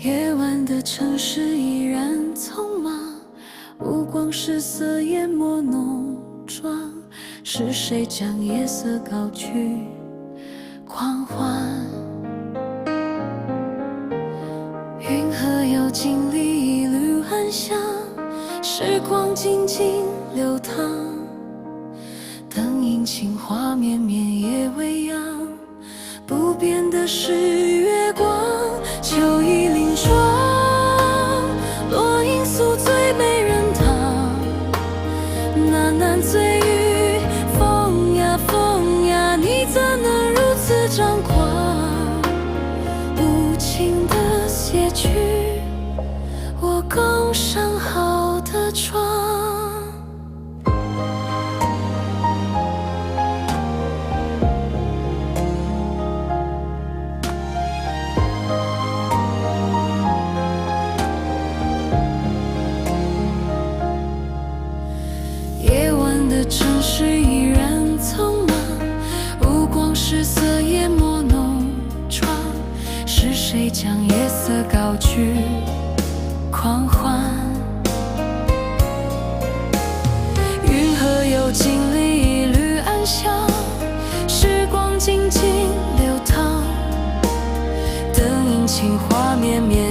夜晚的城市依然匆忙，五光十色淹没浓妆，是谁将夜色高举狂欢？云河又经历一缕暗香，时光静静流淌，灯影青花绵绵夜未央，不变的是月光。秋意凌霜，落英宿醉美人堂，喃喃醉语，风呀风呀，你怎能如此张狂？无情的写句，我刚上好的床。夜晚的城市依然匆忙，五光十色淹没浓妆，是谁将夜色高举狂欢？云河又经历一缕暗香，时光静静流淌，灯影青花绵绵